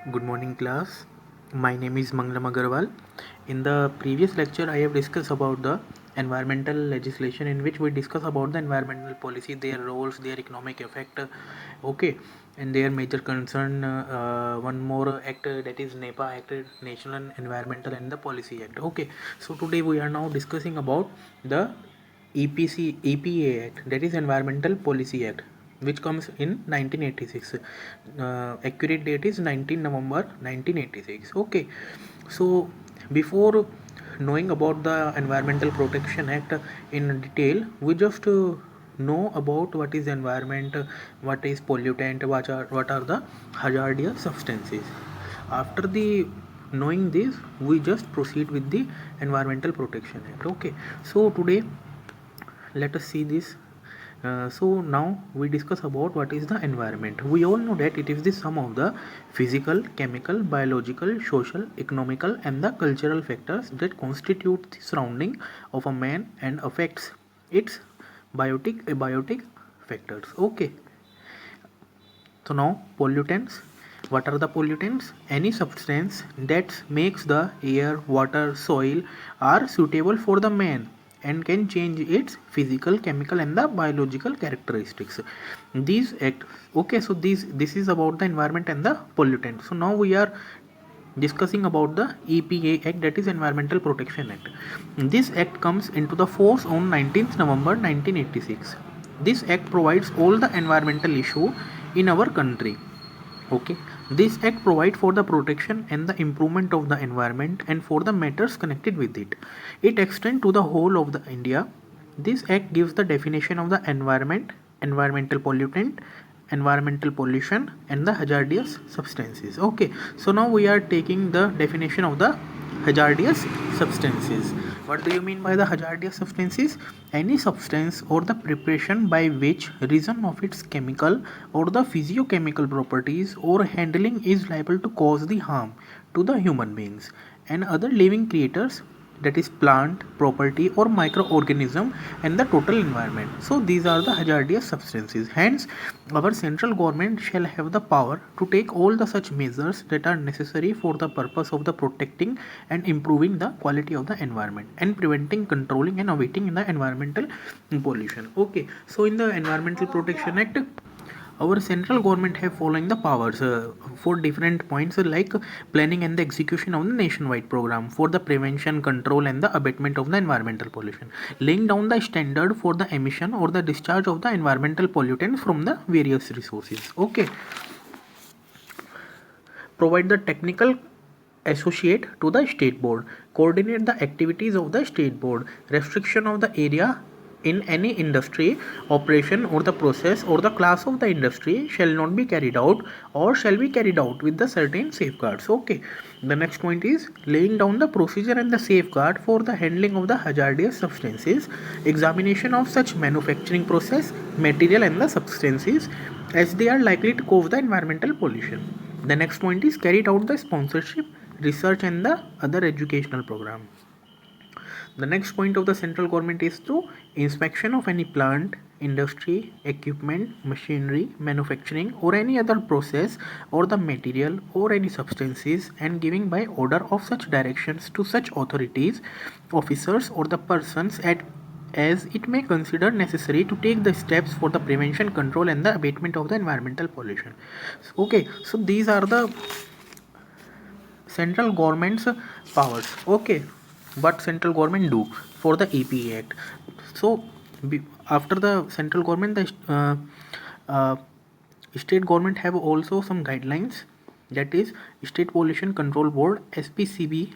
Good morning, class. My name is Manglam Agarwal. In the previous lecture, I have discussed about the environmental legislation, in which we discuss about the environmental policy, their roles, their economic effect, okay, and their major concern. One more act, that is NEPA Act, National Environmental and the Policy Act. Okay, so today we are now discussing about the EPA Act, that is Environmental Policy Act, which comes in 1986. Accurate date is 19 November 1986. Okay, so before knowing about the Environmental Protection Act in detail, we just know about what is environment, what is pollutant, what are the hazardous substances. After the knowing this, we just proceed with the Environmental Protection Act. Okay, so today let us see this. So now we discuss about what is the environment. We all know that it is the sum of the physical, chemical, biological, social, economical and the cultural factors that constitute the surrounding of a man and affects its abiotic factors. Okay, so now pollutants. What are the pollutants? Any substance that makes the air, water, soil are suitable for the man and can change its physical, chemical and the biological characteristics. These act, okay, so this is about the environment and the pollutant. So now we are discussing about the EPA Act, that is Environmental Protection Act. This act comes into the force on 19th November 1986. This act provides all the environmental issue in our country. Okay, this act provides for the protection and the improvement of the environment and for the matters connected with it. It extends to the whole of the India. This act gives the definition of the environment, environmental pollutant, environmental pollution and the hazardous substances. Okay, so now we are taking the definition of the hazardous substances. What do you mean by the hazardous substances? Any substance or the preparation by which reason of its chemical or the physiochemical properties or handling is liable to cause the harm to the human beings and other living creatures, that is plant, property or microorganism and the total environment. So these are the hazardous substances. Hence our central government shall have the power to take all the such measures that are necessary for the purpose of the protecting and improving the quality of the environment and preventing, controlling and abating in the environmental pollution. Okay, so in the Environmental Protection Act, our central government have following the powers for different points, like planning and the execution of the nationwide program for the prevention, control and the abatement of the environmental pollution, laying down the standard for the emission or the discharge of the environmental pollutants from the various resources. Okay, provide the technical associate to the state board, coordinate the activities of the state board, restriction of the area in any industry operation or the process or the class of the industry shall not be carried out or shall be carried out with the certain safeguards. Okay, the next point is laying down the procedure and the safeguard for the handling of the hazardous substances, examination of such manufacturing process, material and the substances as they are likely to cause the environmental pollution. The next point is carried out the sponsorship, research and the other educational program. The next point of the central government is to inspection of any plant, industry, equipment, machinery, manufacturing or any other process or the material or any substances and giving by order of such directions to such authorities, officers or the persons at as it may consider necessary to take the steps for the prevention, control and the abatement of the environmental pollution. Okay, so these are the central government's powers. Okay, what central government do for the EPA Act? So after the central government, the uh, state government have also some guidelines, that is State Pollution Control Board, SPCB.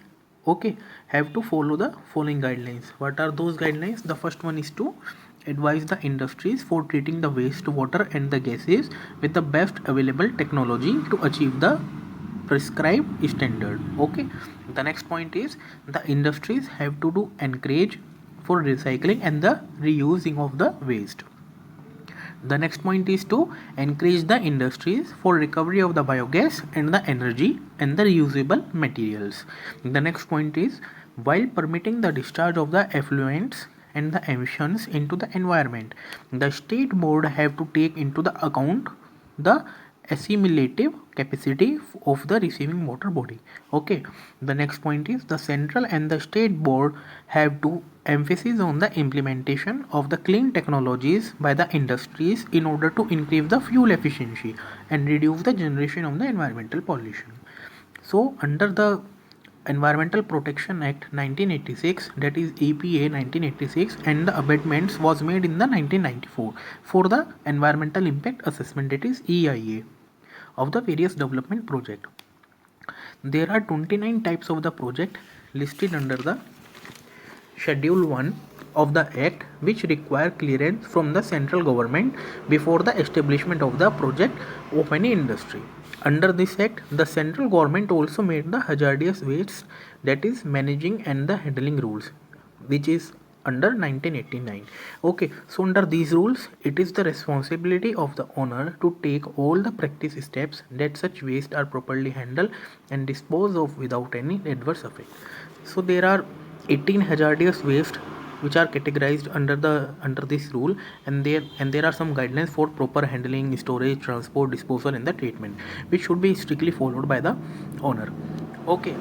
Okay, have to follow the following guidelines. What are those guidelines? The first one is to advise the industries for treating the wastewater and the gases with the best available technology to achieve the prescribed standard. Okay, the next point is the industries have to do encourage for recycling and the reusing of the waste. The next point is to encourage the industries for recovery of the biogas and the energy and the reusable materials. The next point is while permitting the discharge of the effluents and the emissions into the environment, the state board have to take into the account the assimilative capacity of the receiving water body. Okay, the next point is the central and the state board have to emphasis on the implementation of the clean technologies by the industries in order to increase the fuel efficiency and reduce the generation of the environmental pollution. So under the Environmental Protection Act 1986, that is EPA 1986, and the amendments was made in the 1994 for the environmental impact assessment, that is EIA, of the various development project. There are 29 types of the project listed under the Schedule 1 of the Act, which require clearance from the central government before the establishment of the project of any industry. Under this Act, the central government also made the hazardous waste, that is managing and the handling rules, which is under 1989. Okay, so under these rules, it is the responsibility of the owner to take all the practice steps that such waste are properly handled and disposed of without any adverse effect. So there are 18 hazardous waste which are categorized under this rule, and there are some guidelines for proper handling, storage, transport, disposal, and the treatment, which should be strictly followed by the owner. Okay,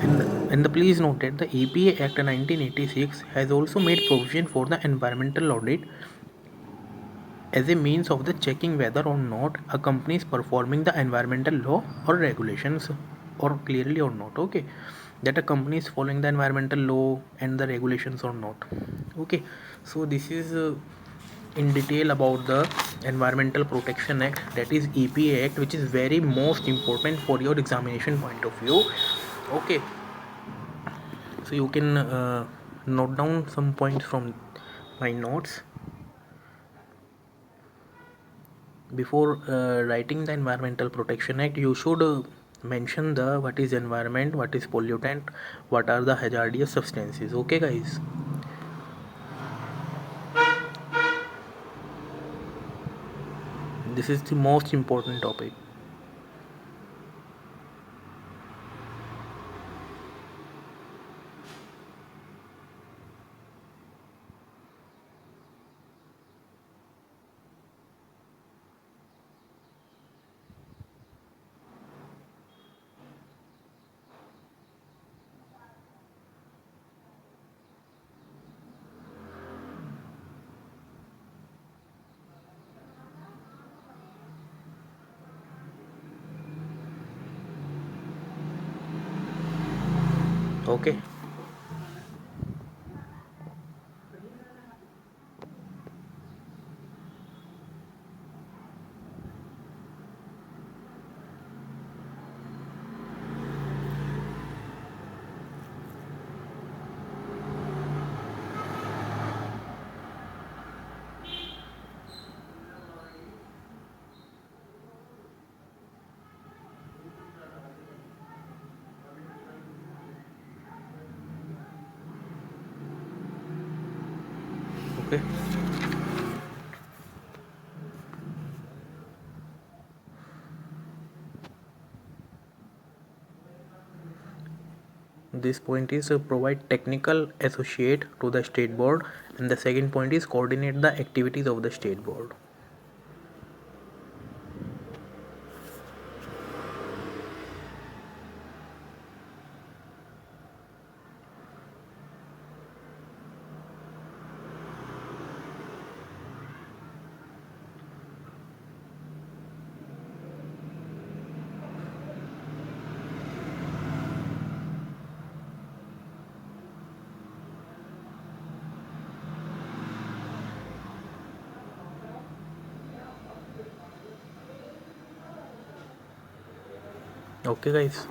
and the please note that the EPA Act 1986 has also made provision for the environmental audit as a means of the checking whether or not a company is performing the environmental law or regulations or clearly or not. Okay, that a company is following the environmental law and the regulations or not. Okay, so this is in detail about the Environmental Protection Act, that is EPA Act, which is very most important for your examination point of view. Okay, so you can note down some points from my notes. Before writing the Environmental Protection Act, you should mention the what is environment, what is pollutant, what are the hazardous substances. Okay guys, this is the most important topic. Okay, okay, this point is provide technical associate to the state board, and the second point is coordinate the activities of the state board. Okay guys,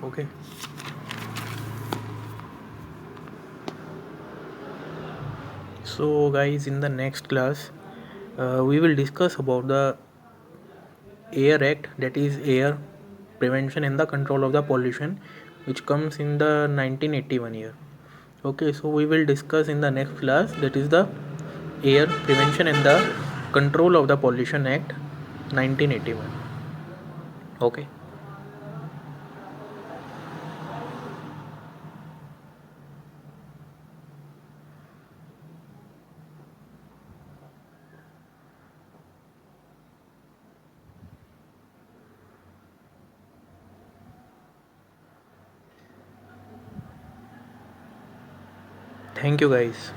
Okay. So guys, in the next class we will discuss about the air act, that is air prevention and the control of the pollution, which comes in the 1981 year. Okay, so we will discuss in the next class, that is the air prevention and the control of the pollution act 1981. Okay. Thank you guys.